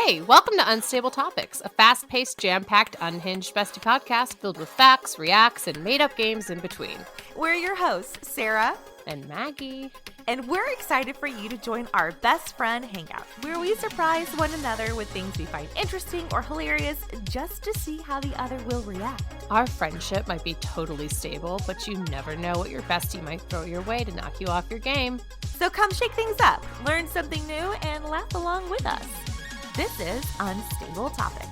Hey, welcome to Unstable Topics, a fast-paced, jam-packed, unhinged bestie podcast filled with facts, reacts, and made-up games in between. We're your hosts, Sarah and Maggie. And we're excited for you to join our best friend hangout, where we surprise one another with things we find interesting or hilarious just to see how the other will react. Our friendship might be totally stable, but you never know what your bestie might throw your way to knock you off your game. So come shake things up, learn something new, and laugh along with us. This is Unstable Topics.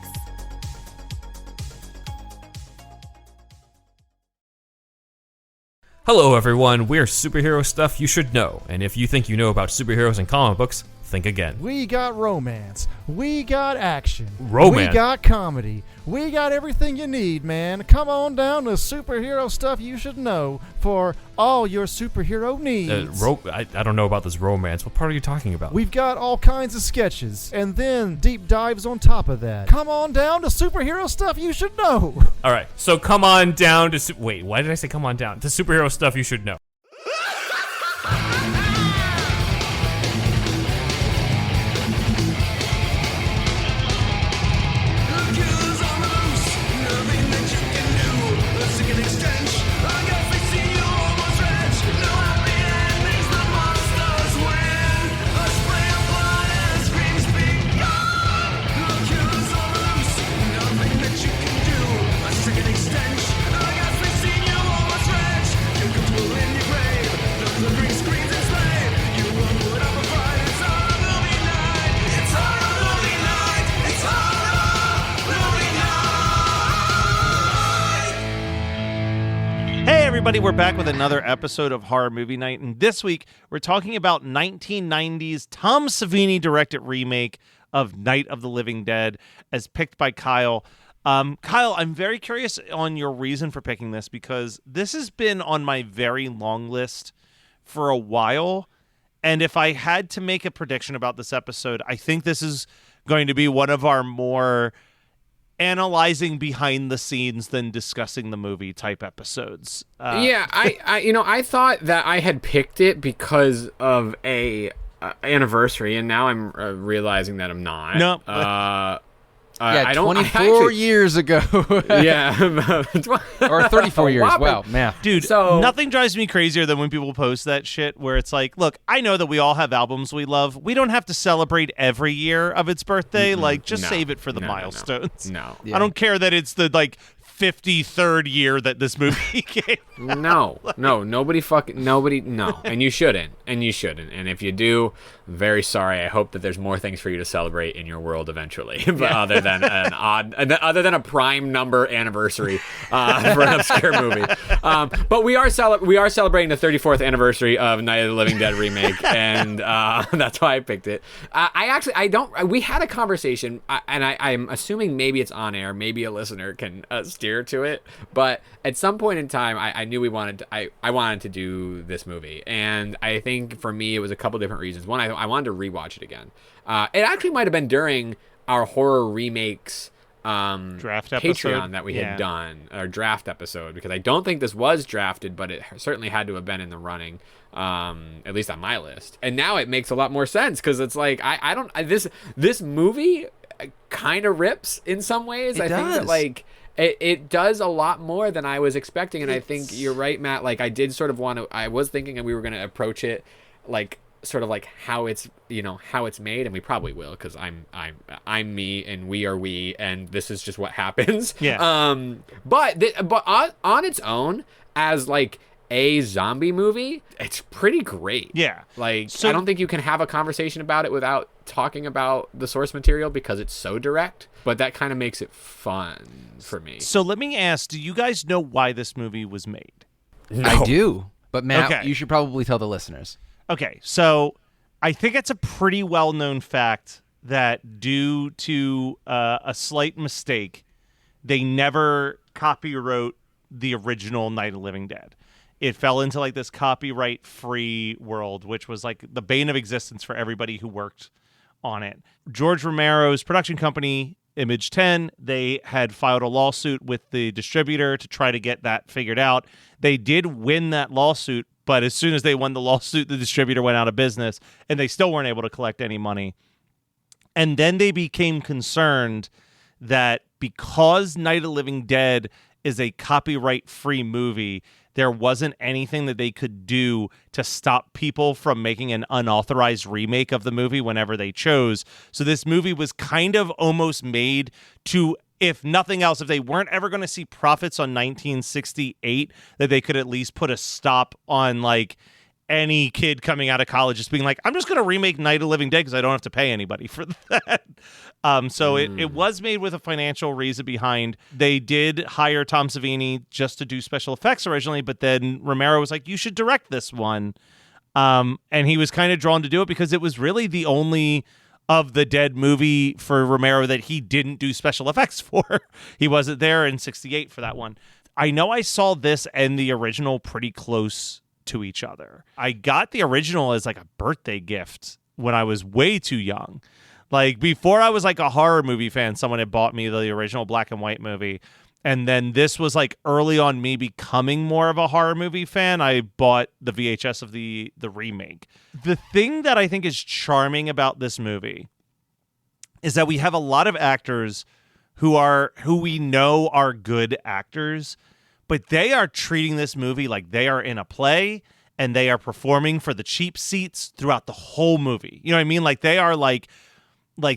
Hello everyone, we're Superhero Stuff You Should Know, and if you think you know about superheroes and comic books, think again. We got romance, we got action, Romance. We got comedy, we got everything you need, man. Come on down to Superhero Stuff You Should Know for all your superhero needs. I don't know about this romance. What part are you talking about? We've got all kinds of sketches, and then deep dives on top of that. Come on down to Superhero Stuff You Should Know. Alright, so come on down to... Wait, why did I say come on down? To Superhero Stuff You Should Know. Everybody, we're back with another episode of Horror Movie Night, and this week we're talking about 1990's Tom Savini directed remake of Night of the Living Dead, as picked by Kyle. Kyle, I'm very curious on your reason for picking this, because this has been on my very long list for a while, and if I had to make a prediction about this episode, I think this is going to be one of our more analyzing behind the scenes than discussing the movie type episodes. I thought that I had picked it because of a anniversary, and now I'm realizing that I'm not. No. Yeah, 24 years ago. Yeah. Or 34 years. Wow, math. Dude, nothing drives me crazier than when people post that shit where it's like, look, I know that we all have albums we love. We don't have to celebrate every year of its birthday. Save it for the milestones. No. I don't care that it's the, 53rd year that this movie came out. No. And you shouldn't. And if you do, I'm very sorry. I hope that there's more things for you to celebrate in your world eventually. But other than a prime number anniversary for an obscure movie. But we are celebrating the 34th anniversary of Night of the Living Dead remake, and that's why I picked it. We had a conversation, and I'm assuming maybe it's on air, maybe a listener can steer to it, but at some point in time I knew I wanted to do this movie, and I think for me it was a couple different reasons. One, I wanted to rewatch it again. It actually might have been during our horror remakes draft episode Patreon that we had done, our draft episode, because I don't think this was drafted, but it certainly had to have been in the running, at least on my list. And now it makes a lot more sense, because it's like this movie kind of rips in some ways. I think that it does a lot more than I was expecting, and I think you're right, Matt. I did sort of I was thinking that we were going to approach it how it's made, and we probably will, because I'm me and we are we, and this is just what happens. Yeah. But on its own, as a zombie movie, it's pretty great. Yeah. I don't think you can have a conversation about it without talking about the source material, because it's so direct, but that kind of makes it fun for me. So let me ask, do you guys know why this movie was made? No. I do, but Matt, you should probably tell the listeners. Okay, so I think it's a pretty well-known fact that due to a slight mistake, they never copywrote the original Night of the Living Dead. It fell into this copyright-free world, which was the bane of existence for everybody who worked on it. George Romero's production company, Image 10, they had filed a lawsuit with the distributor to try to get that figured out. They did win that lawsuit, but as soon as they won the lawsuit, the distributor went out of business, and they still weren't able to collect any money. And then they became concerned that because Night of the Living Dead is a copyright-free movie, there wasn't anything that they could do to stop people from making an unauthorized remake of the movie whenever they chose. So this movie was kind of almost made to, if nothing else, if they weren't ever going to see profits on 1968, that they could at least put a stop on like any kid coming out of college just being like, I'm just going to remake Night of the Living Dead because I don't have to pay anybody for that. So it was made with a financial reason behind. They did hire Tom Savini just to do special effects originally, but then Romero was like, you should direct this one. And he was kind of drawn to do it because it was really the only of the Dead movie for Romero that he didn't do special effects for. He wasn't there in 68 for that one. I know I saw this and the original pretty close to each other. I got the original as like a birthday gift when I was way too young. Like before I was like a horror movie fan, someone had bought me the original black and white movie. And then this was like early on me becoming more of a horror movie fan. I bought the VHS of the remake. The thing that I think is charming about this movie is that we have a lot of actors who we know are good actors, but they are treating this movie like they are in a play and they are performing for the cheap seats throughout the whole movie. You know what I mean? Like they are like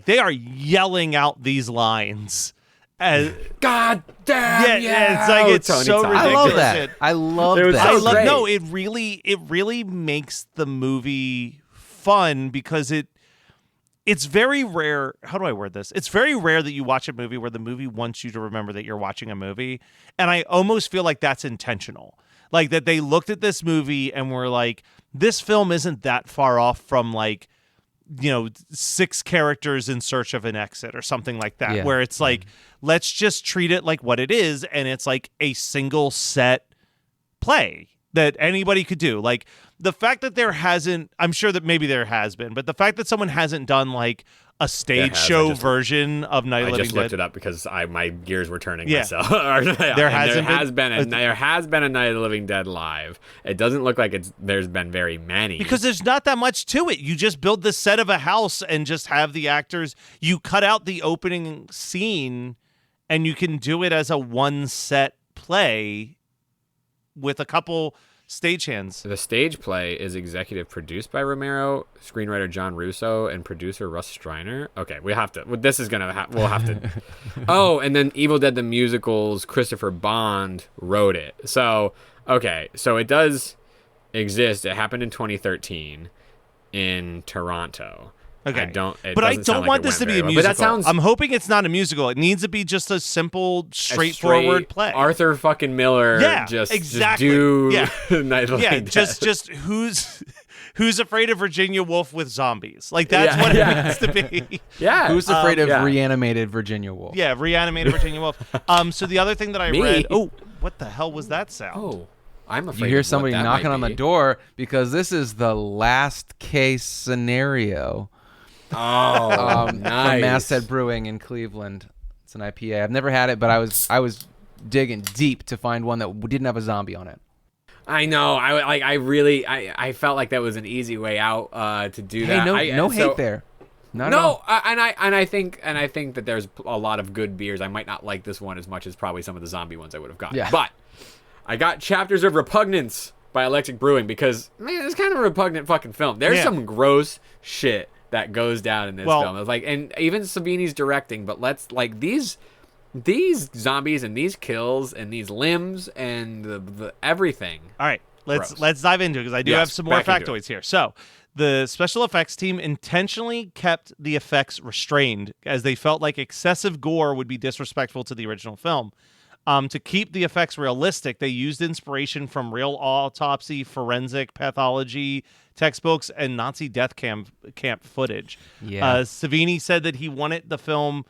they are yelling out these lines. As, God damn! Yeah, it's like it's so ridiculous. I love that. I love that. No, it really makes the movie fun because it's very rare. How do I word this? It's very rare that you watch a movie where the movie wants you to remember that you're watching a movie. And I almost feel like that's intentional. Like that they looked at this movie and were like, this film isn't that far off from like, 6 characters in search of an exit or something like that, where it's like, let's just treat it like what it is. And it's like a single set play that anybody could do. Like the fact that there hasn't, I'm sure that maybe there has been, but the fact that someone hasn't done like a stage show version of Night of the Living Dead. I just looked it up because my gears were turning myself. There has been a Night of the Living Dead live. It doesn't look like there's been very many. Because there's not that much to it. You just build the set of a house and just have the actors. You cut out the opening scene and you can do it as a one set play with a couple stagehands. The stage play is executive produced by Romero, screenwriter John Russo, and producer Russ Streiner. Okay, we'll have to. Oh, and then Evil Dead the Musical's Christopher Bond wrote it. So, okay, so it does exist. It happened in 2013 in Toronto. Okay, I don't want this to be a musical. But that sounds. I'm hoping it's not a musical. It needs to be just a simple, straightforward play. Arthur fucking Miller. Yeah, just exactly. Just do Night of the Living Dead. just who's afraid of Virginia Woolf with zombies? Like that's what it needs to be. Yeah. Who's afraid of reanimated Virginia Woolf? Yeah, reanimated Virginia Woolf. So the other thing that I read. Oh, what the hell was that sound? Oh. I'm afraid you hear somebody knocking on the door because this is the last case scenario. Oh, nice. From Masthead Brewing in Cleveland. It's an IPA. I've never had it, but I was digging deep to find one that didn't have a zombie on it. I know. I felt like that was an easy way out to do that. No hate there. Not at all. I think that there's a lot of good beers. I might not like this one as much as probably some of the zombie ones I would have gotten. Yeah. But I got Chapters of Repugnance by Electric Brewing because man, it's kind of a repugnant fucking film. There's some gross shit that goes down in this film. It's like, and even Savini's directing, but these zombies and these kills and these limbs and the everything. All right, let's dive into it because I do have some more factoids here. So the special effects team intentionally kept the effects restrained as they felt like excessive gore would be disrespectful to the original film. To keep the effects realistic, they used inspiration from real autopsy, forensic pathology textbooks, and Nazi death camp footage. Yeah. Savini said that he wanted the film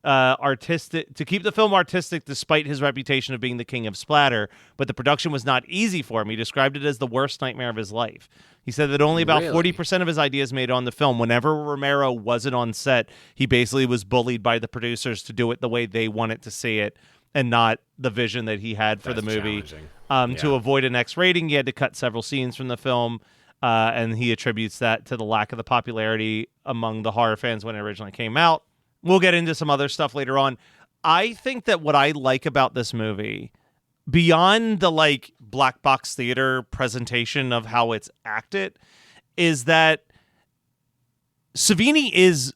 to keep the film artistic despite his reputation of being the king of splatter, but the production was not easy for him. He described it as the worst nightmare of his life. He said that only about 40% of his ideas made on the film. Whenever Romero wasn't on set, he basically was bullied by the producers to do it the way they wanted to see it and not the vision that he had for the movie. To avoid an X rating, he had to cut several scenes from the film. and he attributes that to the lack of the popularity among the horror fans when it originally came out. We'll get into some other stuff later on. I think that what I like about this movie, beyond the like black box theater presentation of how it's acted, is that Savini is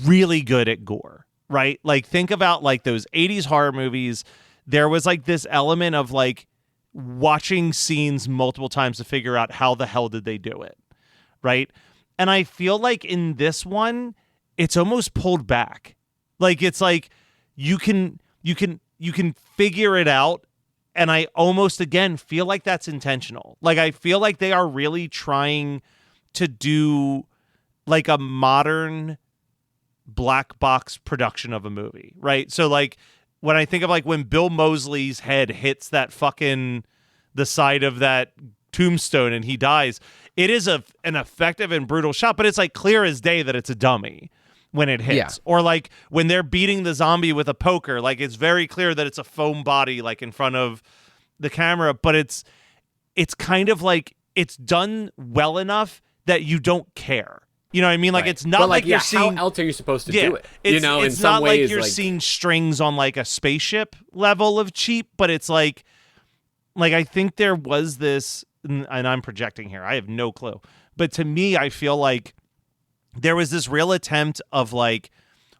really good at gore, right? Like, think about like those 80s horror movies. There was like this element of like watching scenes multiple times to figure out how the hell did they do it, right? And I feel like in this one, it's almost pulled back. Like, it's like you can figure it out. And I almost, again, feel like that's intentional. Like, I feel like they are really trying to do like a modern black box production of a movie, right? So like when I think of like when Bill Moseley's head hits that fucking the side of that tombstone and he dies, it is an effective and brutal shot, but it's like clear as day that it's a dummy when it hits. Yeah. Or like when they're beating the zombie with a poker, like it's very clear that it's a foam body like in front of the camera, but it's kind of like it's done well enough that you don't care. You know what I mean? Like, Right. it's not like you're seeing... How else are you supposed to do it? It's, in it's some not ways, like you're seeing strings on like a spaceship level of cheap, but it's like I think there was this, and I'm projecting here, I have no clue. But to me, I feel like there was this real attempt of like,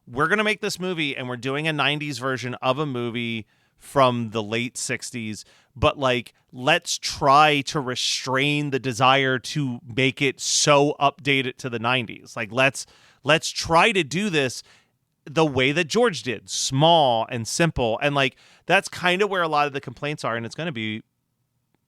we're going to make this movie and we're doing a 90s version of a movie from the late 60s, but like, let's try to restrain the desire to make it so updated to the 90s. Like, let's try to do this the way that George did, small and simple. And like, that's kind of where a lot of the complaints are. And it's going to be,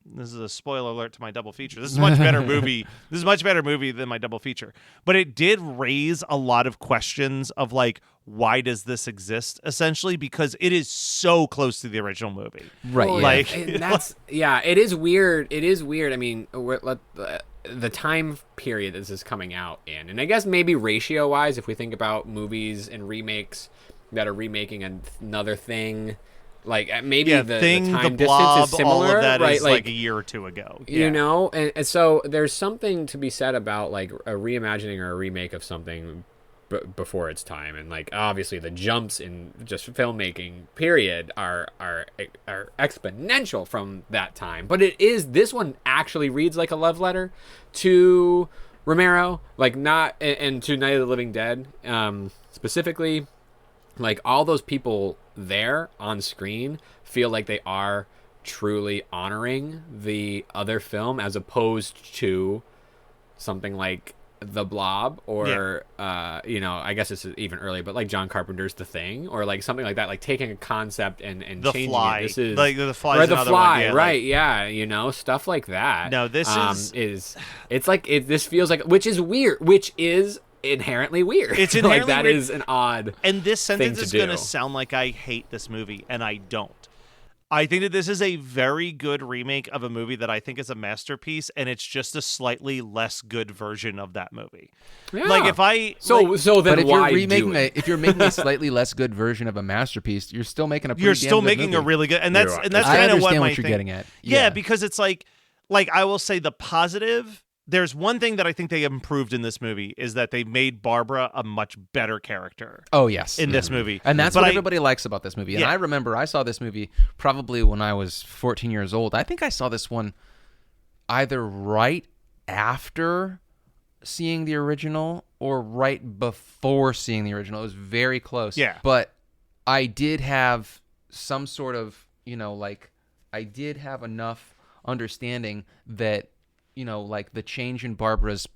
this is a spoiler alert to my double feature. This is a much better movie. This is a much better movie than my double feature. But it did raise a lot of questions of like, why does this exist? Essentially, because it is so close to the original movie. Right. Well, yeah. Like, and that's it is weird. It is weird. I mean, the time period this is coming out in, and I guess maybe ratio wise, if we think about movies and remakes that are remaking another thing. Like maybe the Thing, time the Blob, distance is similar, all of that right? is like a year or two ago. You know, and so there's something to be said about like a reimagining or a remake of something before its time, and like obviously the jumps in just filmmaking period are exponential from that time. But this one actually reads like a love letter to Romero, like not and to Night of the Living Dead specifically. Like all those people there on screen feel like they are truly honoring the other film as opposed to something like The Blob or I guess this is even earlier, but like John Carpenter's The Thing or like something like that, like taking a concept and The changing Fly. it. This is like The Fly, or is The another Fly, one. right? Yeah, stuff like that. No, this it's like this feels like, which is weird, which is inherently weird. It's inherently like that weird. is an odd. And this sentence thing is to going to do. sound like I hate this movie, and I don't. I think that this is a very good remake of a movie that I think is a masterpiece, and it's just a slightly less good version of that movie. Yeah. Like if I So then But if why you're remaking do it? if you're making a slightly less good version of a masterpiece, you're still making a pretty you're damn still good making a movie. really good, and that's I kind of understand what my what you're thing- getting at. Yeah, because it's like I will say the positive. There's one thing that I think they improved in this movie is that they made Barbara a much better character. Oh yes, in this movie, and that's But what everybody likes about this movie. And Yeah. I remember I saw this movie probably when I was 14 years old. I think I saw this one either right after seeing the original or right before seeing the original. It was very close. Yeah. But I did have some sort of, I did have enough understanding that, like the change in Barbara's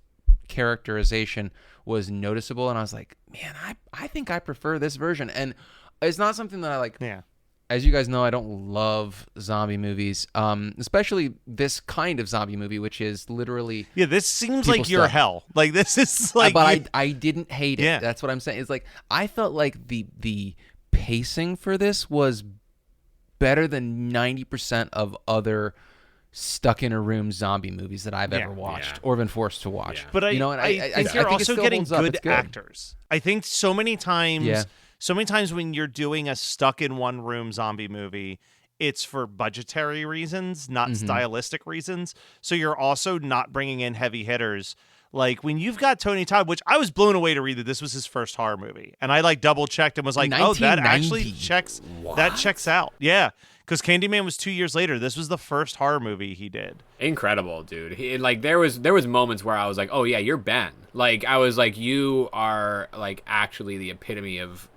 characterization was noticeable. And I was like, man, I think I prefer this version. And it's not something that I like. Yeah. As you guys know, I don't love zombie movies, especially this kind of zombie movie, which is literally This seems people like your stuff. hell. Like this is like. but I didn't hate it. Yeah. That's what I'm saying. It's like I felt like the pacing for this was better than 90% of other stuck in a room zombie movies that I've ever watched or been forced to watch. Yeah. But I and think I you're think it also still getting holds up. good It's good. actors. I think so many times Yeah. when you're doing a stuck in one room zombie movie, it's for budgetary reasons, not stylistic reasons. So you're also not bringing in heavy hitters. Like when you've got Tony Todd, which I was blown away to read that this was his first horror movie. And I like double checked and was like, oh, that actually checks out. Yeah. Because Candyman was 2 years later. This was the first horror movie he did. Incredible, dude. There was moments where I was like, oh yeah, you're Ben. Like I was like, you are like actually the epitome of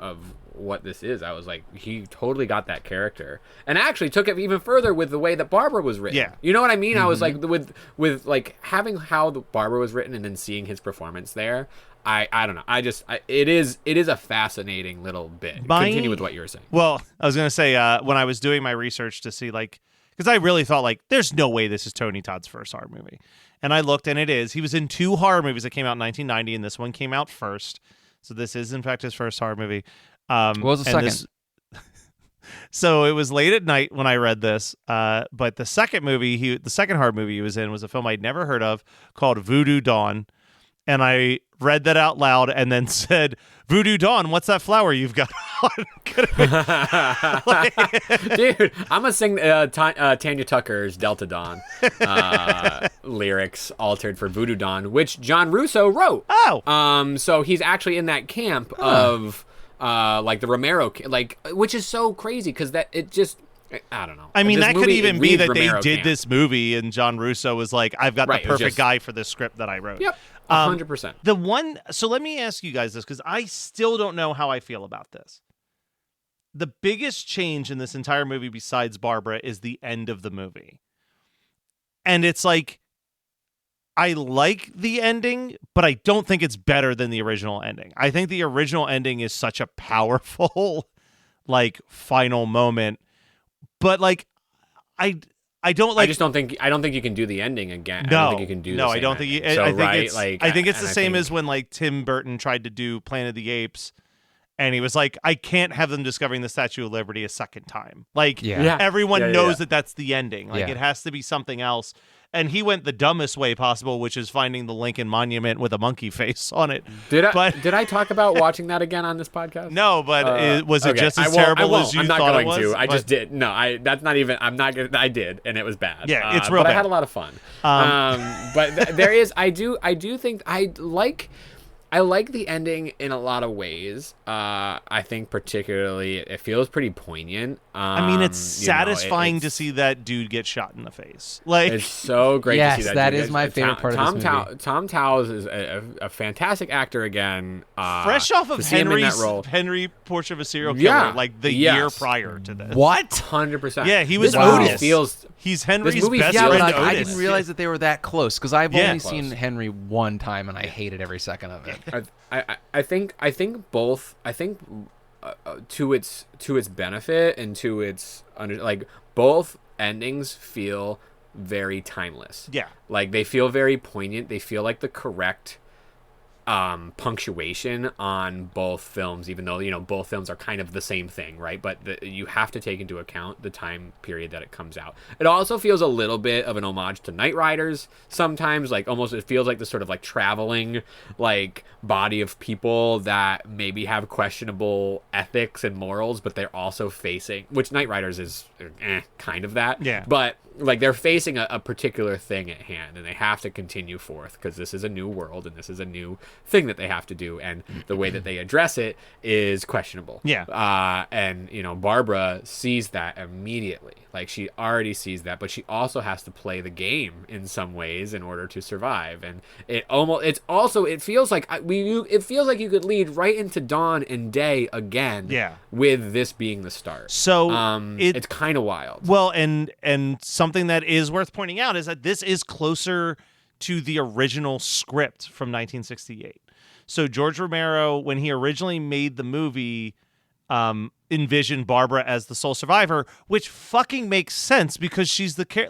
what this is. I was like, he totally got that character, and actually took it even further with the way that Barbara was written. Yeah, you know what I mean. I was like, with like having how the Barbara was written, and then seeing his performance there. I don't know. It is a fascinating little bit. Continue with what you were saying. Well, I was gonna say when I was doing my research to see like, because I really thought like, there's no way this is Tony Todd's first horror movie, and I looked, and it is. He was in 2 horror movies that came out in 1990, and this one came out first. So this is in fact his first horror movie. What was the second? So it was late at night when I read this. But the second horror movie he was in was a film I'd never heard of called Voodoo Dawn. And I read that out loud and then said, Voodoo Dawn, what's that flower you've got on? Dude, I'm going to sing Tanya Tucker's Delta Dawn lyrics altered for Voodoo Dawn, which John Russo wrote. Oh. So he's actually in that camp of like the Romero, like, which is so crazy because that it just. I don't know. I mean, that could even be that Romero they did camp. this movie and John Russo was like, I've got the perfect guy for this script that I wrote. Yep, 100%. So let me ask you guys this, because I still don't know how I feel about this. The biggest change in this entire movie besides Barbara is the end of the movie. And it's like, I like the ending, but I don't think it's better than the original ending. I think the original ending is such a powerful, like, final moment. But like, I don't like. I don't think you can do the ending again. No, I don't think you can do. No, the I don't ending. think. So, I think right? it's. Like, I think it's the same as when like Tim Burton tried to do Planet of the Apes, and he was like, I can't have them discovering the Statue of Liberty a second time. Like everyone knows that that's the ending. Like it has to be something else. And he went the dumbest way possible, which is finding the Lincoln Monument with a monkey face on it. Did I talk about watching that again on this podcast? No, but was it just as I terrible won't. as you I'm not thought going it was? to. I just did. No, that's not even. I'm not gonna. I did, and it was bad. Yeah, it's real but bad. I had a lot of fun. But there is. I do think I like the ending in a lot of ways. I think particularly it feels pretty poignant. I mean, it's satisfying to see that dude get shot in the face. Like, it's so great to see that. Yes, that dude. is my favorite part of this movie. Tom Towles is a fantastic actor again. Fresh off of Henry Portrait of a Serial Killer, like the year prior to this. What? 100%. Yeah, he was Otis. He's Henry's This movie best feels friend. like I Otis. didn't realize that they were that close because I've only close. seen Henry one time and I hated every second of it. I think both. I think to its benefit and to its like both endings feel very timeless. Yeah, like they feel very poignant. They feel like the correct punctuation on both films, even though both films are kind of the same thing, right? But you have to take into account the time period that it comes out. It also feels a little bit of an homage to Knight Riders sometimes, like almost it feels like this sort of like traveling like body of people that maybe have questionable ethics and morals, but they're also facing, which Knight Riders is kind of that, but like they're facing a particular thing at hand, and they have to continue forth because this is a new world and this is a new thing that they have to do, and the way that they address it is questionable. And Barbara sees that immediately. Like she already sees that, but she also has to play the game in some ways in order to survive. And it feels like you could lead right into Dawn and Day again. With this being the start. So it's kind of wild. Well, and something that is worth pointing out is that this is closer to the original script from 1968. So George Romero, when he originally made the movie, envisioned Barbara as the sole survivor, which fucking makes sense because she's the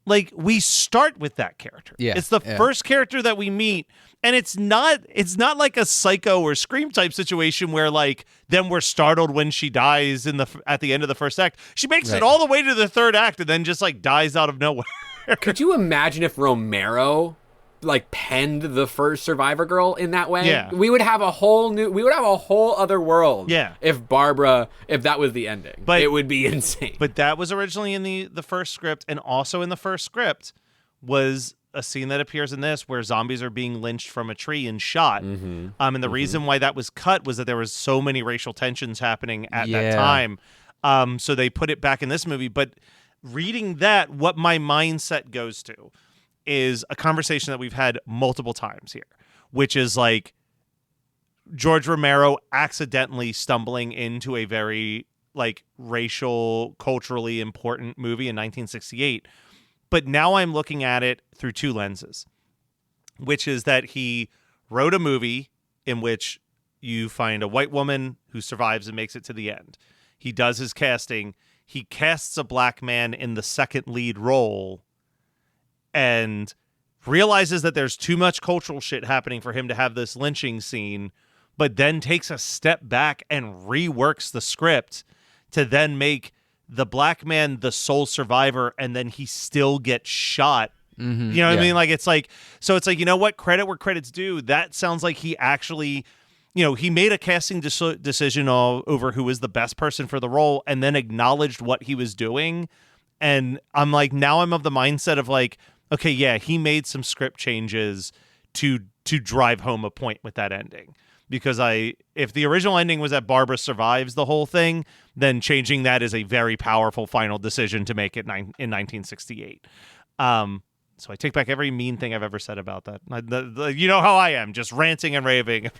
like we start with that character. It's the first character that we meet, and it's not like a Psycho or Scream type situation where like then we're startled when she dies at the end of the first act. She makes it all the way to the third act and then just like dies out of nowhere. Could you imagine if Romero like penned the first Survivor girl in that way, Yeah. we would have a whole other world. Yeah. If that was the ending, But it would be insane. But that was originally in the first script, and also in the first script was a scene that appears in this where zombies are being lynched from a tree and shot. And the reason why that was cut was that there was so many racial tensions happening at that time. So they put it back in this movie. But reading that, what my mindset goes to is a conversation that we've had multiple times here, which is like George Romero accidentally stumbling into a very like racial, culturally important movie in 1968. But now I'm looking at it through two lenses, which is that he wrote a movie in which you find a white woman who survives and makes it to the end. He does his casting. He casts a black man in the second lead role and realizes that there's too much cultural shit happening for him to have this lynching scene, but then takes a step back and reworks the script to then make the black man the sole survivor, and then he still gets shot. You know what I mean? Like, it's like, so it's like, you know what? Credit where credit's due. That sounds like he actually, you know, he made a casting decision over who was the best person for the role and then acknowledged what he was doing. And I'm like, now I'm of the mindset of like, okay, yeah, he made some script changes to drive home a point with that ending. Because if the original ending was that Barbara survives the whole thing, then changing that is a very powerful final decision to make it in 1968. So I take back every mean thing I've ever said about that. You know how I am, just ranting and raving.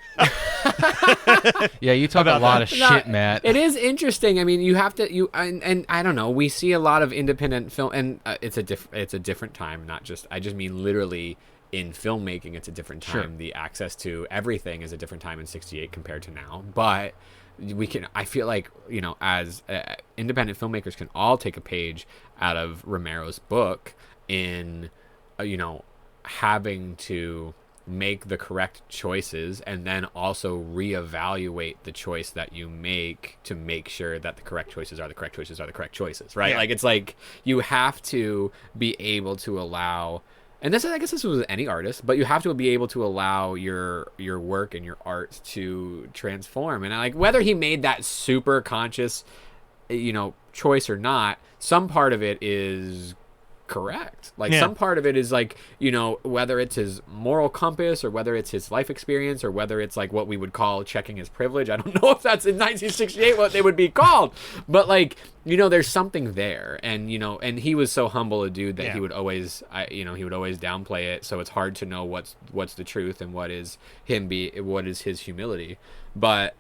Yeah, you talk a lot of shit, Matt. It is interesting. I mean, you have to and I don't know. We see a lot of independent film, and it's a different time. I just mean literally in filmmaking. It's a different time. Sure. The access to everything is a different time in '68 compared to now. But I feel like, you know, as independent filmmakers can all take a page out of Romero's book in, you know, having to make the correct choices and then also reevaluate the choice that you make to make sure that the correct choices are the correct choices are the correct choices, right? Yeah. Like, it's like you have to be able to allow, and I guess this was with any artist, but you have to be able to allow your work and your art to transform. And like, whether he made that super conscious, you know, choice or not, some part of it is correct. Like, some part of it is like, you know, whether it's his moral compass or whether it's his life experience or whether it's like what we would call checking his privilege. I don't know if that's in 1968 what they would be called, but like, you know, there's something there. And, you know, and he was so humble a dude that he would always, he would always downplay it. So it's hard to know what's the truth and what is his humility. But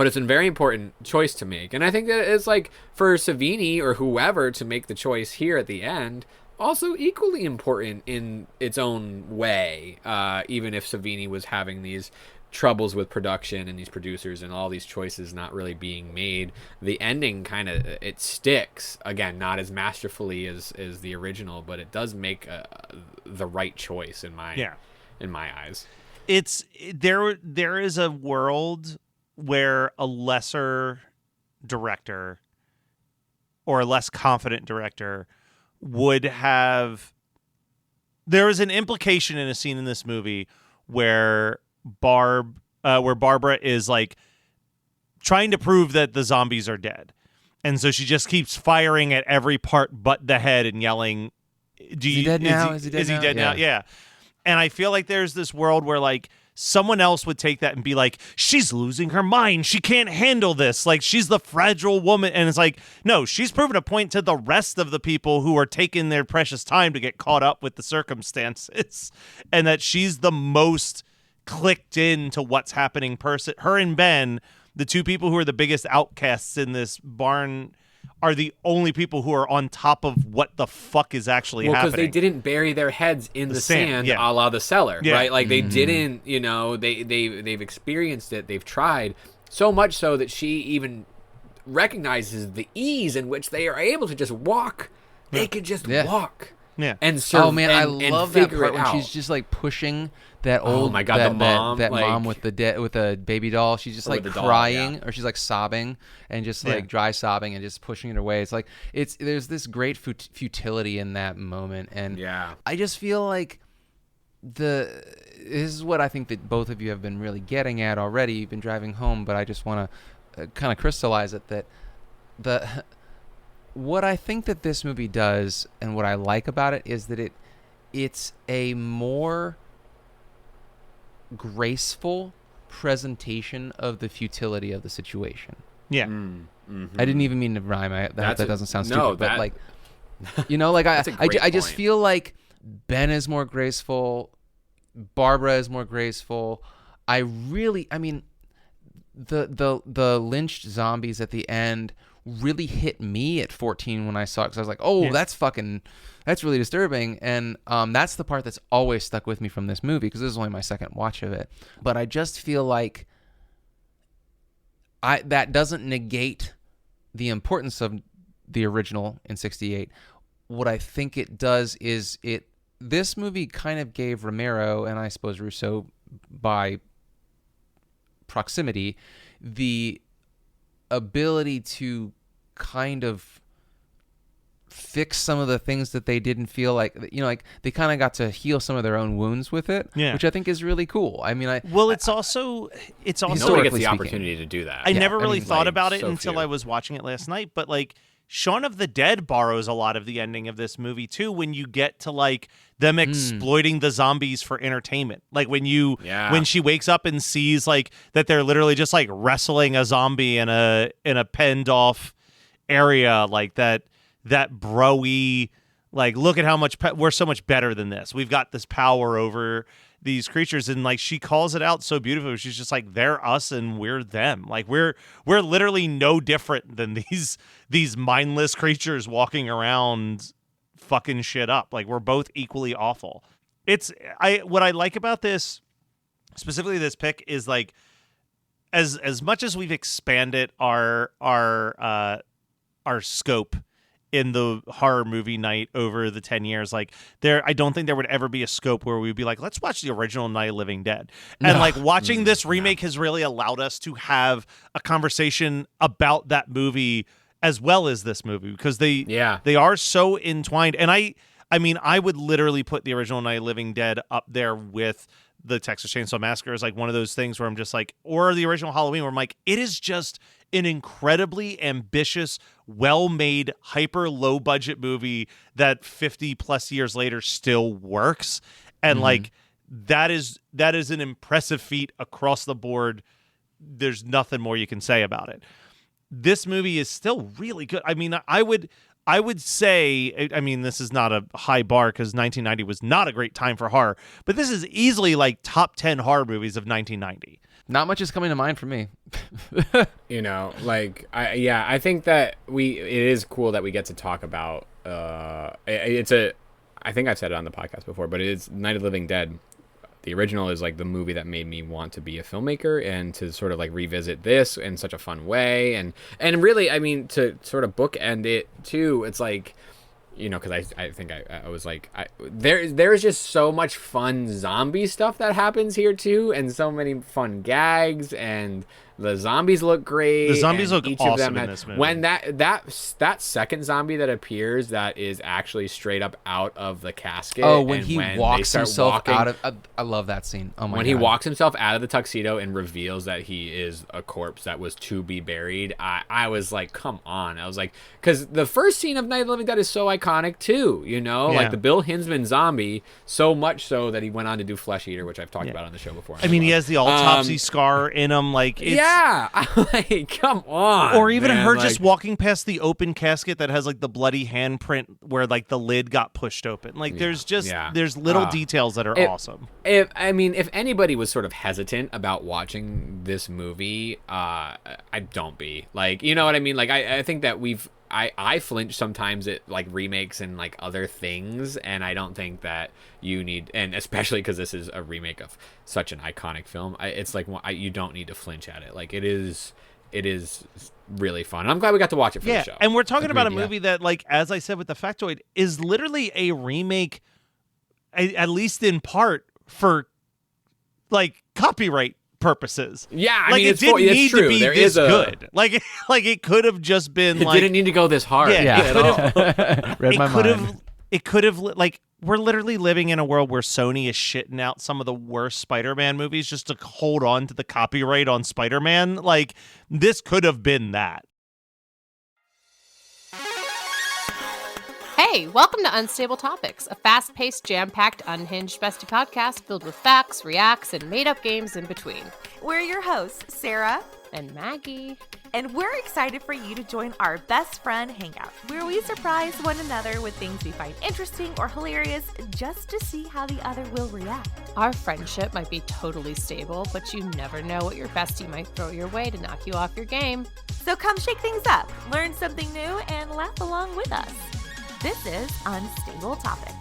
it's a very important choice to make. And I think that it's like for Savini or whoever to make the choice here at the end, also equally important in its own way. Even if Savini was having these troubles with production and these producers and all these choices not really being made, the ending kind of, it sticks. Again, not as masterfully as the original, but it does make the right choice in my eyes. There is a world where a lesser director or a less confident director would have... There is an implication in a scene in this movie where Barbara is like trying to prove that the zombies are dead. And so she just keeps firing at every part but the head and yelling, Is he dead now? Is he dead now? Yeah. And I feel like there's this world where like someone else would take that and be like, she's losing her mind. She can't handle this. Like, she's the fragile woman. And it's like, no, she's proven a point to the rest of the people who are taking their precious time to get caught up with the circumstances. And that she's the most clicked into what's happening person. Her and Ben, the two people who are the biggest outcasts in this barn, are the only people who are on top of what the fuck is actually happening. Well, because they didn't bury their heads in the sand a la The Cellar, right? Like, they didn't, you know, they've experienced it, they've tried, so much so that she even recognizes the ease in which they are able to just walk. They could just walk. Yeah. And oh man, I love that part when she's just like pushing that old, oh my God, the mom, that like, mom with the baby doll. She's just like crying, or she's like sobbing and just like dry sobbing and just pushing it away. It's like there's this great futility in that moment, and I just feel like this is what I think that both of you have been really getting at already. You've been driving home, but I just want to kind of crystallize it that what I think that this movie does and what I like about it is that it's a more graceful presentation of the futility of the situation. Yeah. Mm-hmm. I didn't even mean to rhyme. That doesn't sound stupid, no, but like, you know, like I just point. feel like Ben is more graceful, Barbara is more graceful. I mean, the lynched zombies at the end really hit me at 14 when I saw it, because I was like, oh, that's really disturbing. And that's the part that's always stuck with me from this movie, because this is only my second watch of it. But I just feel like that doesn't negate the importance of the original in 68. What I think it does is this movie kind of gave Romero, and I suppose Russo by proximity, the ability to kind of fix some of the things that they didn't feel like, you know, like they kind of got to heal some of their own wounds with it, which I think is really cool. I mean, it's also nobody gets the opportunity to do that. I never really thought like, about it so until few. I was watching it last night, but like Shaun of the Dead borrows a lot of the ending of this movie too, when you get to like them exploiting the zombies for entertainment. Like when she wakes up and sees like that they're literally just like wrestling a zombie in a penned off area, like that bro-y, like, look at how much we're so much better than this. We've got this power over these creatures, and like she calls it out so beautifully. She's just like, they're us and we're them. Like we're literally no different than these mindless creatures walking around fucking shit up. Like we're both equally awful. What I like about this, specifically this pick, is like as much as we've expanded our scope in the horror movie night over the 10 years, like I don't think there would ever be a scope where we'd be like, let's watch the original Night of the Living Dead. And like watching this remake has really allowed us to have a conversation about that movie as well as this movie, because they are so entwined. And I mean, I would literally put the original Night of the Living Dead up there with the Texas Chainsaw Massacre as like one of those things where I'm just like, or the original Halloween, where I'm like, it is just an incredibly ambitious, well-made, hyper low-budget movie that 50 plus years later still works. And like that is an impressive feat across the board. There's nothing more you can say about it. This movie is still really good. I mean, I would say, I mean, this is not a high bar because 1990 was not a great time for horror, but this is easily like top 10 horror movies of 1990. Not much is coming to mind for me. You know, like, I think that it is cool that we get to talk about, I think I've said it on the podcast before, but it is Night of the Living Dead. The original is like the movie that made me want to be a filmmaker and to sort of like revisit this in such a fun way. And really, I mean, to sort of bookend it too, it's like, you know, because I think I was like, there's just so much fun zombie stuff that happens here too, and so many fun gags, and the zombies look great. The zombies and look each awesome of them in this movie. When that second zombie that appears, that is actually straight up out of the casket. Oh, when and he when walks they start himself walking, out of... I love that scene. Oh my God. when he walks himself out of the tuxedo and reveals that he is a corpse that was to be buried, I was like, come on. I was like, because the first scene of Night of the Living Dead is so iconic too, you know? Yeah. Like the Bill Hinsman zombie, so much so that he went on to do Flesh Eater, which I've talked about on the show before. I mean, he has the autopsy scar in him. Like, it's, like, come on. or even man. her like, just walking past the open casket that has like the bloody handprint where like the lid got pushed open. Like, there's little details that are awesome. If anybody was sort of hesitant about watching this movie, I don't be. Like, you know what I mean? Like, I think that I flinch sometimes at like remakes and like other things, and I don't think that you need, and especially because this is a remake of such an iconic film, it's like you don't need to flinch at it. Like, it is really fun. And I'm glad we got to watch it for the show. And we're talking about a movie that, like, as I said with the factoid, is literally a remake, at least in part, for like copyright purposes. Yeah, I like mean, it didn't need to be there this good. Like it could have just been. It like, didn't need to go this hard. Yeah, Read my mind. it could have like we're literally living in a world where Sony is shitting out some of the worst Spider-Man movies just to hold on to the copyright on Spider-Man. Like, this could have been that. Hey, welcome to Unstable Topics, a fast-paced, jam-packed, unhinged bestie podcast filled with facts, reacts, and made-up games in between. We're your hosts, Sarah And Maggie. and we're excited for you to join our best friend hangout, where we surprise one another with things we find interesting or hilarious just to see how the other will react. Our friendship might be totally stable, but you never know what your bestie might throw your way to knock you off your game. So come shake things up, learn something new, and laugh along with us. This is Unstable Topics.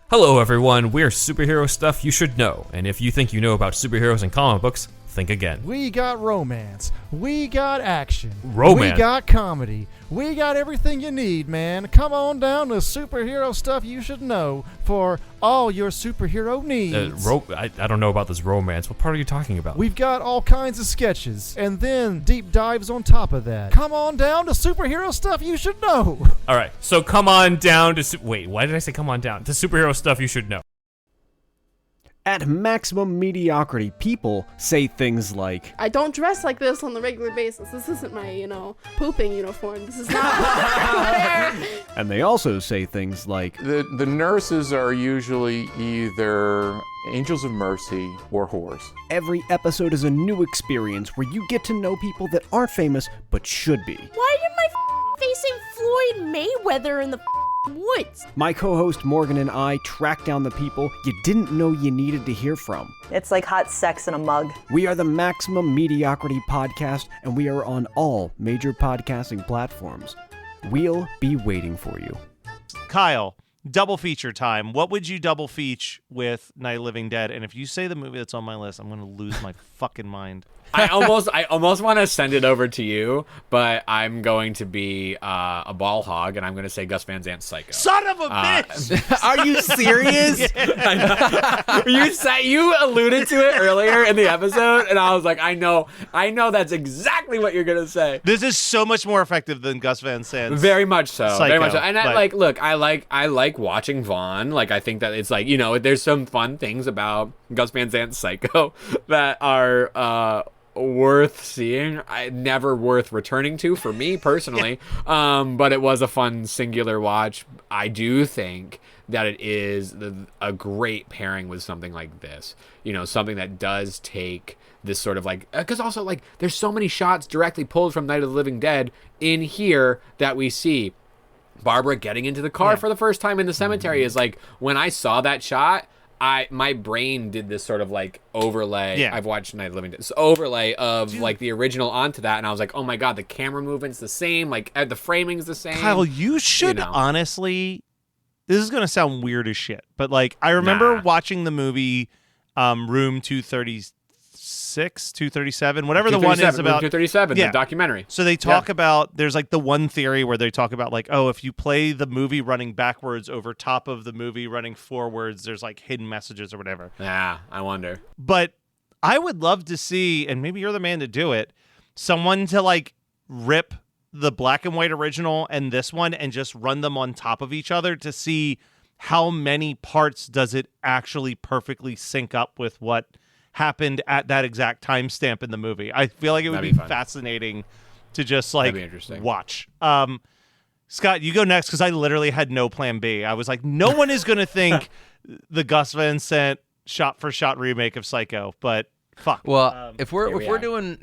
Hello, everyone. We're superhero stuff you should know, and if you think you know about superheroes and comic books, think again. We got romance. We got action. Romance? We got comedy. We got everything you need, man. Come on down to superhero stuff you should know for all your superhero needs. I don't know about this romance. What part are you talking about? We've got all kinds of sketches, and then deep dives on top of that. Come on down to superhero stuff you should know. All right, so come on down to... Wait, why did I say come on down? To superhero stuff you should know. At Maximum Mediocrity, people say things like, I don't dress like this on the regular basis. This isn't my, pooping uniform. This is not. and they also say things like, The nurses are usually either angels of mercy or whores. every episode is a new experience where you get to know people that aren't famous but should be. Why am I facing Floyd Mayweather in the woods? My co-host Morgan and I track down the people you didn't know you needed to hear from. It's like hot sex in a mug. We are the Maximum Mediocrity Podcast, and we are on all major podcasting platforms. We'll be waiting for you. Kyle, double feature time. What would you double feature with Night of the Living Dead? And if you say the movie that's on my list, I'm going to lose my fucking mind. I almost want to send it over to you, but I'm going to be a ball hog, and I'm going to say Gus Van Sant's Psycho. Son of a bitch! Are you serious? You alluded to it earlier in the episode, and I was like, I know that's exactly what you're going to say. This is so much more effective than Gus Van Sant's Very much so. Psycho, Very much so. And but- I like watching Vaughn. Like, I think that it's like, there's some fun things about Gus Van Sant's Psycho that are worth seeing. Never worth returning to for me personally. But it was a fun singular watch. I do think that it is a great pairing with something like this. Something that does take this sort of like, because also like there's so many shots directly pulled from Night of the Living Dead in here that we see Barbara getting into the car for the first time in the cemetery. Is like, when I saw that shot, my brain did this sort of like overlay. Yeah. I've watched Night of the Living Dead. This overlay of like the original onto that, and I was like, oh my god, the camera movement's the same, like the framing's the same. Kyle, you should honestly. This is gonna sound weird as shit, but like I remember watching the movie Room 236, 237, whatever the one is about 237, the documentary. So they talk about, there's like the one theory where they talk about like, oh, if you play the movie running backwards over top of the movie running forwards, there's like hidden messages or whatever. Yeah, I wonder. But I would love to see, and maybe you're the man to do it, someone to like rip the black and white original and this one and just run them on top of each other to see how many parts does it actually perfectly sync up with what happened at that exact timestamp in the movie. I feel like it would be fascinating to just like watch. Scott, you go next, because I literally had no plan B. I was like, no one is going to think the Gus Van Sant shot-for-shot remake of Psycho, but fuck. Well, if we're doing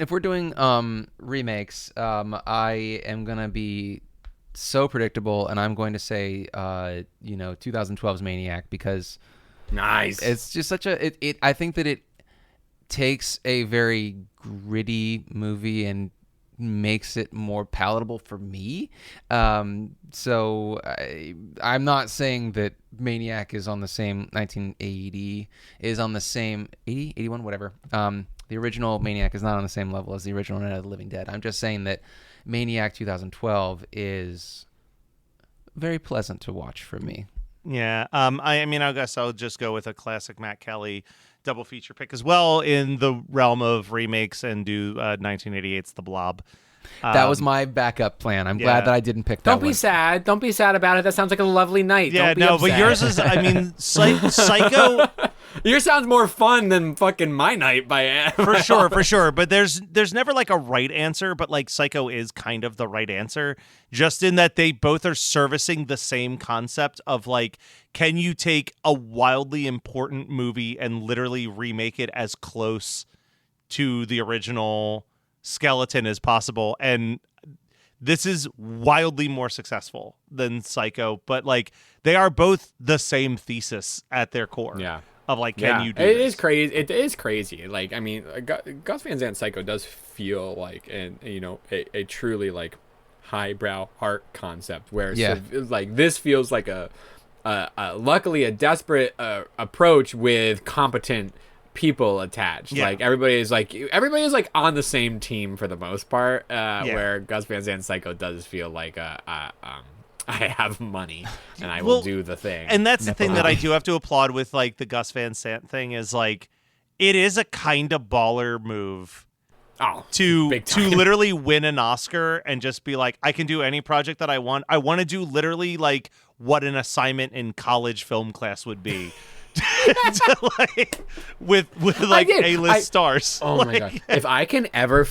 remakes, I am gonna be so predictable, and I'm going to say 2012's Maniac, because nice. It's just such a I think that it takes a very gritty movie and makes it more palatable for me. So I'm not saying that Maniac is on the same 1980 is on the same 80, 81, whatever. The original Maniac is not on the same level as the original Night of the Living Dead. I'm just saying that Maniac 2012 is very pleasant to watch for me. Yeah. I mean, I guess I'll just go with a classic Matt Kelly double feature pick as well in the realm of remakes and do 1988's The Blob. That was my backup plan. I'm glad that I didn't pick that Don't be one. sad. Don't be sad about it. That sounds like a lovely night. Yeah, Don't be no, upset. but yours is, I mean, Psycho. Yours sounds more fun than fucking my night by For sure. But there's never like a right answer, but like Psycho is kind of the right answer, just in that they both are servicing the same concept of like, can you take a wildly important movie and literally remake it as close to the original skeleton as possible? And this is wildly more successful than Psycho, but like they are both the same thesis at their core. Yeah. Of like, can you do it this? is crazy. It is crazy. Like, I mean, Gus Van Sant Psycho does feel like, and you know, a truly like highbrow art concept. Where like this feels like a luckily a desperate approach with competent people attached. Like everybody is like on the same team for the most part. Where Gus Van Sant Psycho does feel like I have money and I will do the thing. And that's the thing that I do have to applaud with like the Gus Van Sant thing is like it is a kind of baller move to literally win an Oscar and just be like, I can do any project that I want. I want to do literally like what an assignment in college film class would be. with like A-list stars. Oh my god! If I can ever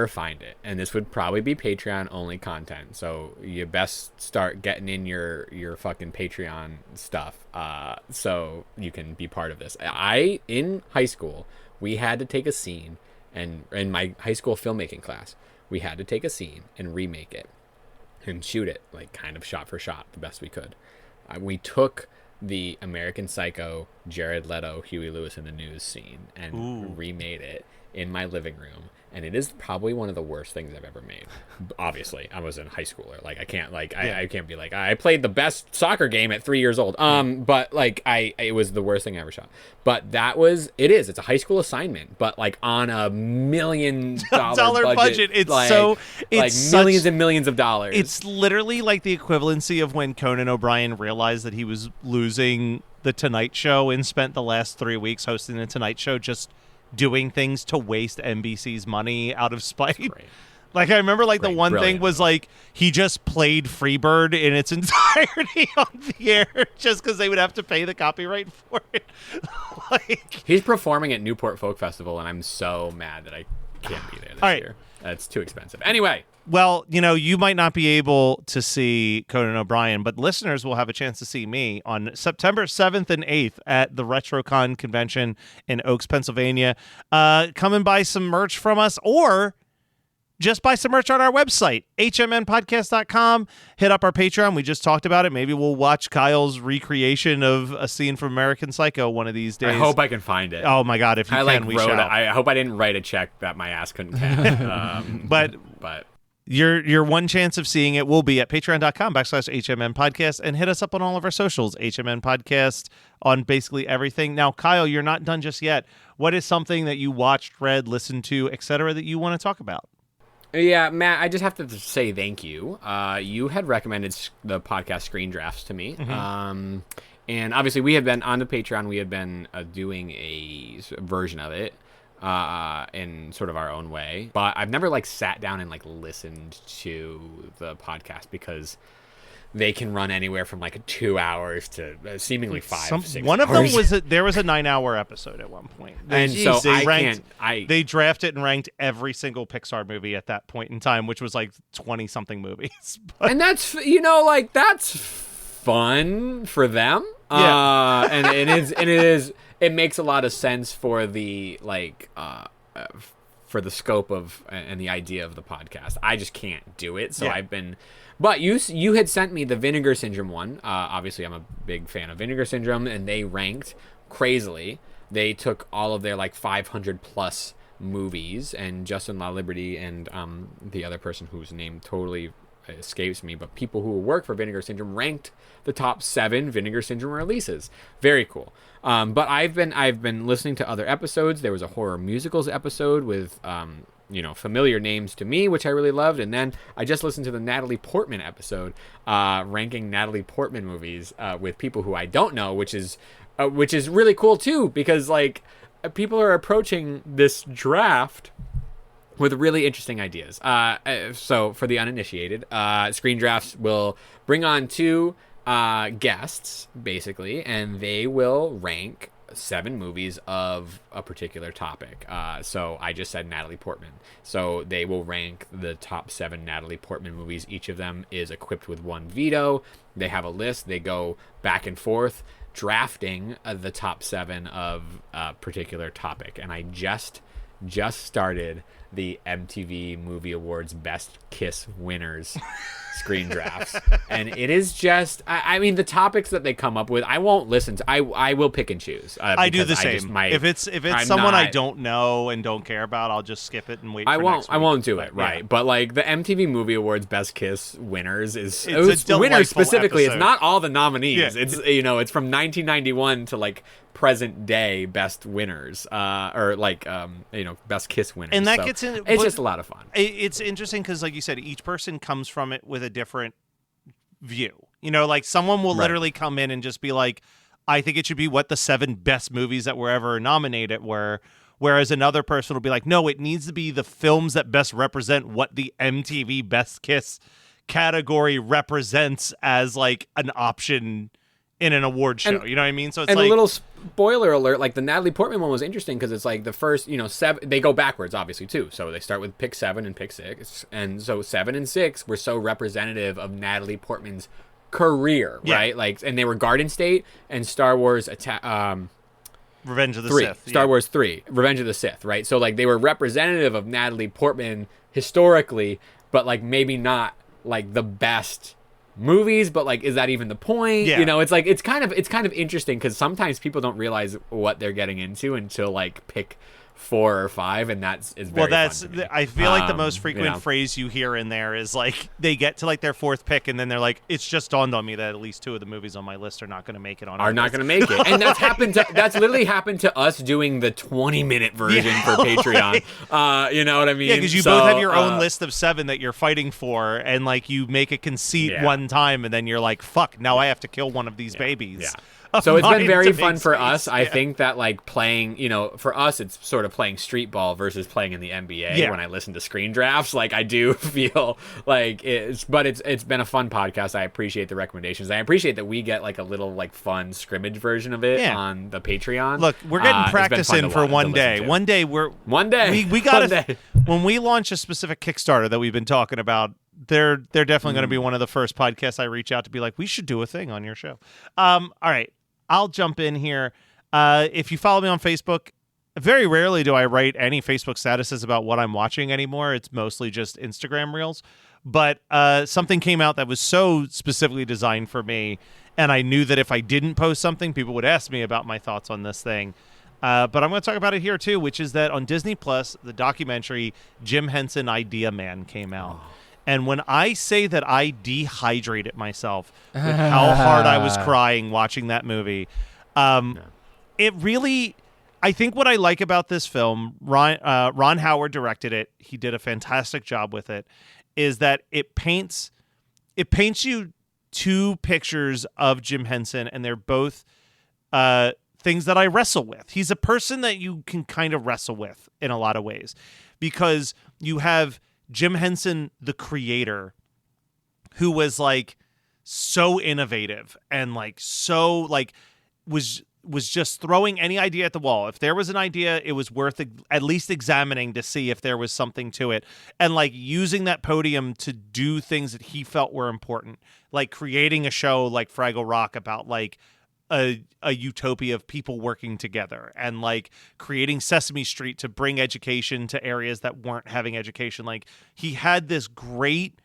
find it, and this would probably be Patreon only content, so you best start getting in your fucking Patreon stuff, so you can be part of this. In high school, we had to take a scene, and in my high school filmmaking class, we had to take a scene and remake it, and shoot it like kind of shot for shot the best we could. We took the American Psycho, Jared Leto, Huey Lewis in the News scene and remade it in my living room. And it is probably one of the worst things I've ever made. Obviously, I was a high schooler. Like I can't be like I played the best soccer game at 3 years old. But like it was the worst thing I ever shot. But it's a high school assignment, but like on $1 million budget. It's millions and millions of dollars. It's literally like the equivalency of when Conan O'Brien realized that he was losing the Tonight Show and spent the last 3 weeks hosting the Tonight Show just doing things to waste NBC's money out of spite. Like I remember like the one thing was like he just played Freebird in its entirety on the air just because they would have to pay the copyright for it. Like he's performing at Newport Folk Festival and I'm so mad that I can't be there this year. That's too expensive. Anyway. Well, you know, you might not be able to see Conan O'Brien, but listeners will have a chance to see me on September 7th and 8th at the RetroCon convention in Oaks, Pennsylvania. Come and buy some merch from us or just buy some merch on our website, hmnpodcast.com. Hit up our Patreon. We just talked about it. Maybe we'll watch Kyle's recreation of a scene from American Psycho one of these days. I hope I can find it. Oh, my God. If you can, we shall. I hope I didn't write a check that my ass couldn't cash. But your one chance of seeing it will be at patreon.com/HMN podcast and hit us up on all of our socials, HMN podcast on basically everything. Now, Kyle, you're not done just yet. What is something that you watched, read, listened to, etc. that you want to talk about? Yeah, Matt, I just have to say thank you. You had recommended the podcast Screen Drafts to me. Mm-hmm. And obviously we had been on the Patreon. We had been doing a version of it. In sort of our own way, but I've never like sat down and like listened to the podcast because they can run anywhere from like 2 hours to seemingly 6 one hours. of them was there was a 9-hour episode at one point, they drafted and ranked every single Pixar movie at that point in time, which was like 20 something movies. And that's that's fun for them. And it is. It makes a lot of sense for the for the scope of and the idea of the podcast. I just can't do it, so I've been. But you had sent me the Vinegar Syndrome one. Obviously, I'm a big fan of Vinegar Syndrome, and they ranked crazily. They took all of their like 500 plus movies, and Justin La Liberty and the other person whose name totally escapes me, but people who work for Vinegar Syndrome ranked the top 7 Vinegar Syndrome releases. Very cool. But I've been listening to other episodes. There was a horror musicals episode with familiar names to me, which I really loved. And then I just listened to the Natalie Portman episode, ranking Natalie Portman movies with people who I don't know, which is really cool too, because like people are approaching this draft with really interesting ideas. So for the uninitiated, Screen Drafts will bring on 2 guests, basically, and they will rank 7 movies of a particular topic. So I just said Natalie Portman. So they will rank the top 7 Natalie Portman movies. Each of them is equipped with 1 veto. They have a list. They go back and forth drafting the top 7 of a particular topic. And I just started the MTV Movie Awards Best Kiss Winners Screen Drafts, and it is just I mean the topics that they come up with I won't listen to. I will pick and choose. I do the same. If it's someone I don't know and don't care about, I'll just skip it and wait. I for won't. next week. I won't do it. Right, but like the MTV Movie Awards Best Kiss Winners is winners specifically. Episode. It's not all the nominees. Yeah. It's it's from 1991 to like present day best winners, or like best kiss winners. And that so gets in. It's just a lot of fun. It's interesting because, like you said, each person comes from it with a different view. Like someone will literally come in and just be like, I think it should be what the 7 best movies that were ever nominated were. Whereas another person will be like, no, it needs to be the films that best represent what the MTV Best Kiss category represents as like an option in an award show. You know what I mean? So it's and like a little spoiler alert, like the Natalie Portman one was interesting because it's like the first, 7, they go backwards obviously too. So they start with pick 7 and pick 6. And so 7 and 6 were so representative of Natalie Portman's career, right? Like, and they were Garden State and Star Wars Revenge of the 3, Sith. Star Wars 3, Revenge of the Sith, right? So like they were representative of Natalie Portman historically, but like maybe not like the best movies, but like is that even the point? It's like it's kind of interesting because sometimes people don't realize what they're getting into until like pick 4 or 5, and that's very fun to me. I feel like the most frequent phrase you hear in there is like they get to like their 4th pick and then they're like, it's just dawned on me that at least 2 of the movies on my list are not going to make it on are not going to make it. And that's literally happened to us doing the 20-minute version for Patreon. You know what I mean? Yeah, because you both have your own list of 7 that you're fighting for, and like you make a conceit one time and then you're like, fuck, now I have to kill one of these babies. So it's been very fun for us. I think that like playing, for us, it's sort of playing street ball versus playing in the NBA. When I listen to Screen Drafts, like I do feel like it's been a fun podcast. I appreciate the recommendations. I appreciate that we get like a little like fun scrimmage version of it on the Patreon. Look, we're getting practice in for one day. One day we got to when we launch a specific Kickstarter that we've been talking about. They're definitely going to be one of the first podcasts I reach out to be like, we should do a thing on your show. All right. I'll jump in here. If you follow me on Facebook, very rarely do I write any Facebook statuses about what I'm watching anymore. It's mostly just Instagram reels. But something came out that was so specifically designed for me, and I knew that if I didn't post something, people would ask me about my thoughts on this thing. But I'm going to talk about it here, too, which is that on Disney Plus, the documentary Jim Henson Idea Man came out. And when I say that I dehydrated myself with how hard I was crying watching that movie, it really, I think what I like about this film, Ron Howard directed it. He did a fantastic job with it, is that it paints you 2 pictures of Jim Henson, and they're both things that I wrestle with. He's a person that you can kind of wrestle with in a lot of ways, because you have Jim Henson, the creator, who was like so innovative and like so like was just throwing any idea at the wall. If there was an idea, it was worth at least examining to see if there was something to it, and like using that podium to do things that he felt were important, like creating a show like Fraggle Rock about like a utopia of people working together, and like creating Sesame Street to bring education to areas that weren't having education. Like he had this great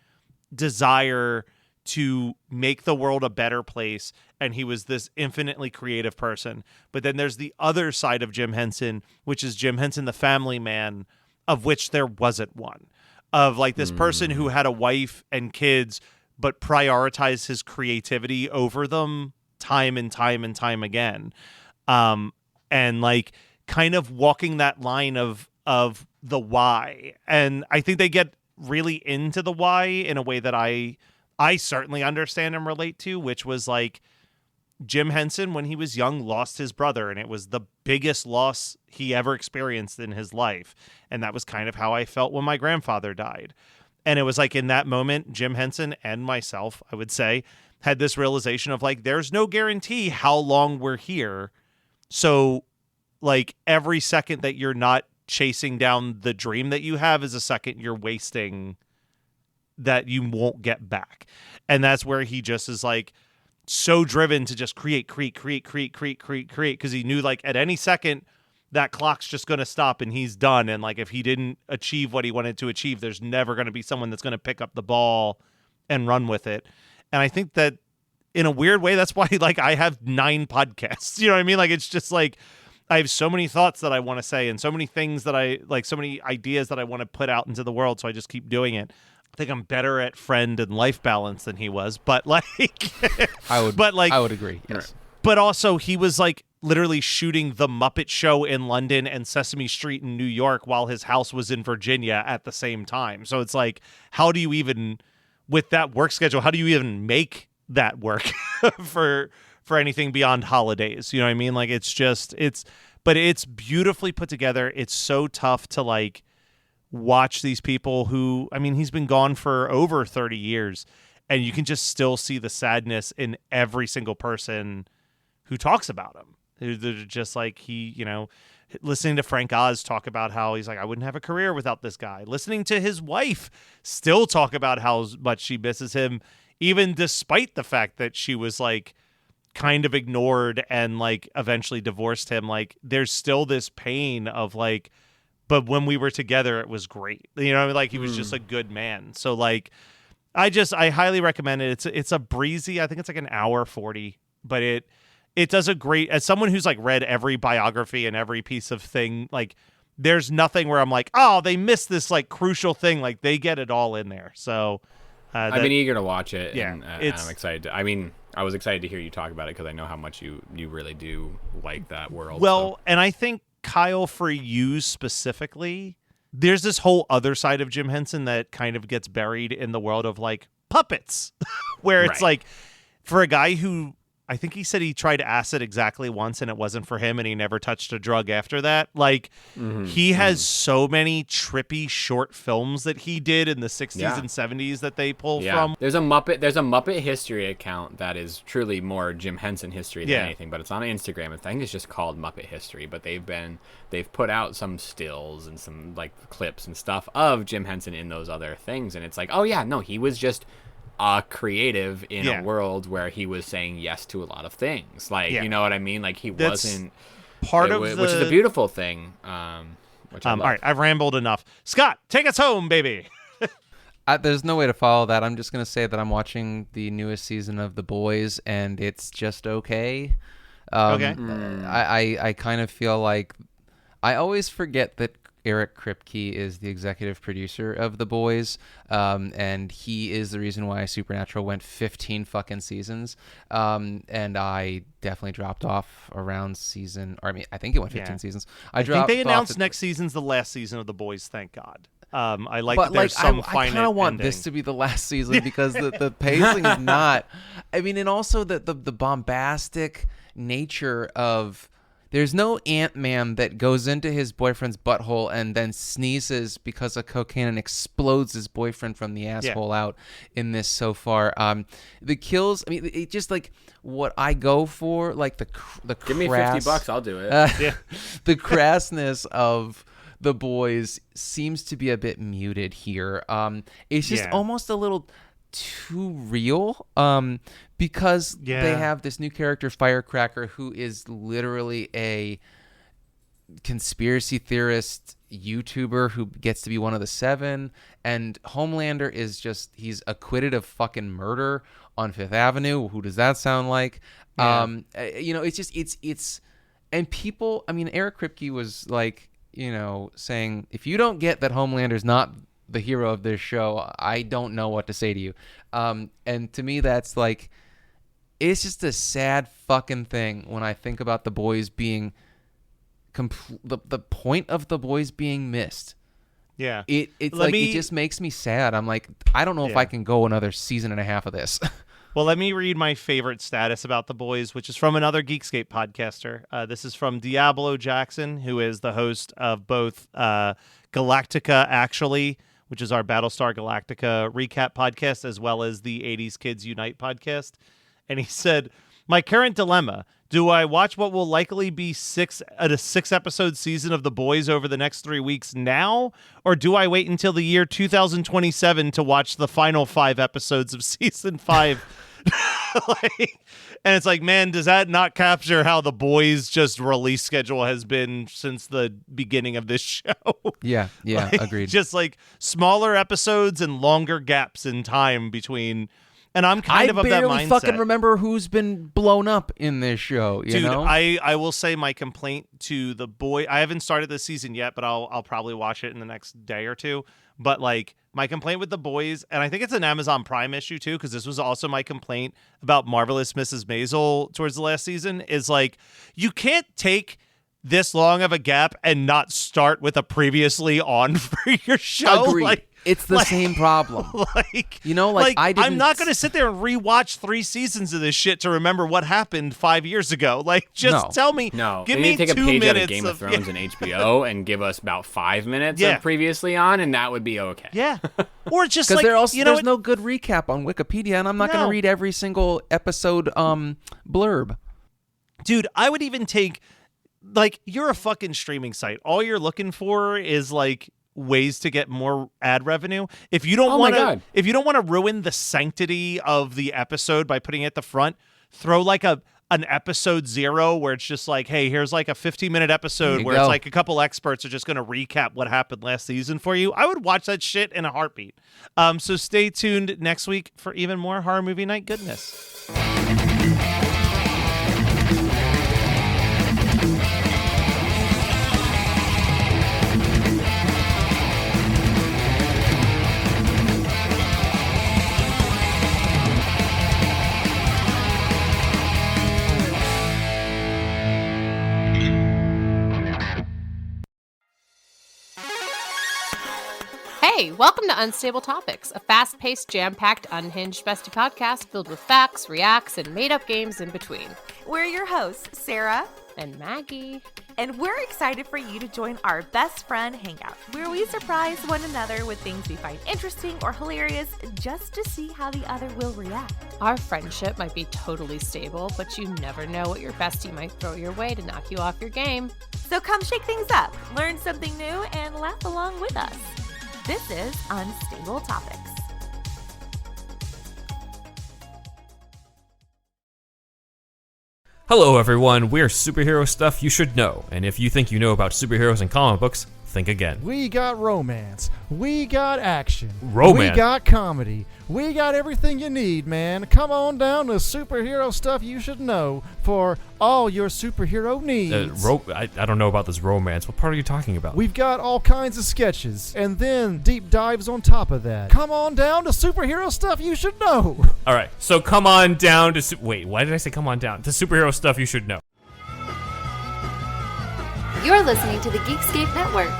desire to make the world a better place, and he was this infinitely creative person. But then there's the other side of Jim Henson, which is Jim Henson, the family man, of which there wasn't one. Of like this person who had a wife and kids, but prioritized his creativity over them time and time and time again. And like kind of walking that line of the why. And I think they get really into the why in a way that I certainly understand and relate to, which was like, Jim Henson, when he was young, lost his brother, and it was the biggest loss he ever experienced in his life. And that was kind of how I felt when my grandfather died. And it was like in that moment, Jim Henson and myself, I would say, had this realization of like, there's no guarantee how long we're here. So like every second that you're not chasing down the dream that you have is a second you're wasting that you won't get back. And that's where he just is like so driven to just create, because he knew like at any second that clock's just going to stop and he's done. And like if he didn't achieve what he wanted to achieve, there's never going to be someone that's going to pick up the ball and run with it. And I think that in a weird way, that's why like I have 9 podcasts. You know what I mean? Like it's just like I have so many thoughts that I want to say and so many things that I like, so many ideas that I want to put out into the world. So I just keep doing it. I think I'm better at friend and life balance than he was, but like I would agree. Yes. But also he was like literally shooting The Muppet Show in London and Sesame Street in New York while his house was in Virginia at the same time. So it's like, how do you even, with that work schedule, how do you even make that work for anything beyond holidays? You know what I mean? Like but it's beautifully put together. It's so tough to like watch these people who, I mean, he's been gone for over 30 years and you can just still see the sadness in every single person who talks about him. They're just like listening to Frank Oz talk about how he's like, I wouldn't have a career without this guy. Listening to his wife still talk about how much she misses him, even despite the fact that she was like kind of ignored and like eventually divorced him. Like there's still this pain of like, but when we were together, it was great. You know, like he was just a good man. So like, I highly recommend it. It's a breezy, I think it's like an hour 40, but it does a great, as someone who's like read every biography and every piece of thing, like there's nothing where I'm like, oh, they missed this like crucial thing. Like they get it all in there. So I've been eager to watch it. Yeah, and I'm excited. I was excited to hear you talk about it because I know how much you really do like that world. Well, and I think Kyle, for you specifically, there's this whole other side of Jim Henson that kind of gets buried in the world of like puppets, where it's like for a guy who, I think he said he tried acid exactly once and it wasn't for him and he never touched a drug after that. Like he has so many trippy short films that he did in the 60s and 70s that they pull from. There's a Muppet history account that is truly more Jim Henson history than anything, but it's on Instagram. I think it's just called Muppet History, but they've put out some stills and some like clips and stuff of Jim Henson in those other things. And it's like, oh yeah, no, he was just creative in a world where he was saying yes to a lot of things. Like, you know what I mean? Like That's wasn't part of which is a beautiful thing. Which I love. All right, I've rambled enough. Scott, take us home, baby. There's no way to follow that. I'm just going to say that I'm watching the newest season of The Boys and it's just okay. I kind of feel like I always forget that Eric Kripke is the executive producer of The Boys, and he is the reason why Supernatural went 15 fucking seasons. And I definitely dropped off around I think it went 15 seasons. I think they announced next season's the last season of The Boys, thank God. I like that there's some finite I kind of want ending. this to be the last season because the pacing is not. I mean, and also the bombastic nature of. There's no Ant-Man that goes into his boyfriend's butthole and then sneezes because of cocaine and explodes his boyfriend from the asshole out in this so far. The kills, I mean, it just like what I go for, like the Give me $50, I'll do it. The crassness of The Boys seems to be a bit muted here. It's just almost a little too real because they have this new character Firecracker who is literally a conspiracy theorist YouTuber who gets to be one of the 7, and Homelander is just he's acquitted of fucking murder on Fifth Avenue. Who does that sound like? It's just it's and people, I mean, Eric Kripke was like, saying if you don't get that Homelander's not the hero of this show, I don't know what to say to you. And to me, that's like, it's just a sad fucking thing when I think about The Boys being the point of The Boys being missed. Yeah. It just makes me sad. I'm like, I don't know if I can go another season and a half of this. Well, let me read my favorite status about The Boys, which is from another Geekscape podcaster. This is from Diablo Jackson, who is the host of both Galactica Actually, which is our Battlestar Galactica recap podcast, as well as the 80s Kids Unite podcast. And he said, my current dilemma, do I watch what will likely be a 6-episode season of The Boys over the next 3 weeks now, or do I wait until the year 2027 to watch the final 5 episodes of season 5? And it's like, man, does that not capture how The Boys' just release schedule has been since the beginning of this show? Yeah, agreed. Just like smaller episodes and longer gaps in time between. And I'm kind of that mindset. I barely fucking remember who's been blown up in this show. You know? I will say my complaint to The Boy. I haven't started this season yet, but I'll probably watch it in the next day or two. But like my complaint with The Boys, and I think it's an Amazon Prime issue too, because this was also my complaint about Marvelous Mrs. Maisel towards the last season, is like you can't take this long of a gap and not start with a previously on for your show. Agreed. It's the same problem. I didn't. I'm not going to sit there and rewatch 3 seasons of this shit to remember what happened 5 years ago. Like, just tell me. No, give they me need to take 2 a page minutes out of Game of Thrones and HBO and give us about 5 minutes of previously on, and that would be okay. Yeah, or just because like there's no good recap on Wikipedia, and I'm not going to read every single episode blurb. Dude, I would even take you're a fucking streaming site. All you're looking for is like ways to get more ad revenue. If you don't want to ruin the sanctity of the episode by putting it at the front, throw like an episode 0 where it's just like, hey, here's like a 15-minute episode where it's like a couple experts are just going to recap what happened last season for you. I would watch that shit in a heartbeat. So stay tuned next week for even more horror movie night goodness. Hey, welcome to Unstable Topics, a fast-paced, jam-packed, unhinged bestie podcast filled with facts, reacts, and made-up games in between. We're your hosts, Sarah and Maggie. And we're excited for you to join our best friend hangout, where we surprise one another with things we find interesting or hilarious just to see how the other will react. Our friendship might be totally stable, but you never know what your bestie might throw your way to knock you off your game. So come shake things up, learn something new, and laugh along with us. This is Unstable Topics. Hello everyone, we're Superhero Stuff You Should Know, and if you think you know about superheroes and comic books, think again. We got romance. We got action. Romance? We got comedy. We got everything you need, man. Come on down to Superhero Stuff You Should Know for all your superhero needs. I don't know about this romance. What part are you talking about? We've got all kinds of sketches, and then deep dives on top of that. Come on down to Superhero Stuff You Should Know. All right, so come on down to... Wait, why did I say come on down? To Superhero Stuff You Should Know. You're listening to the Geekscape Network.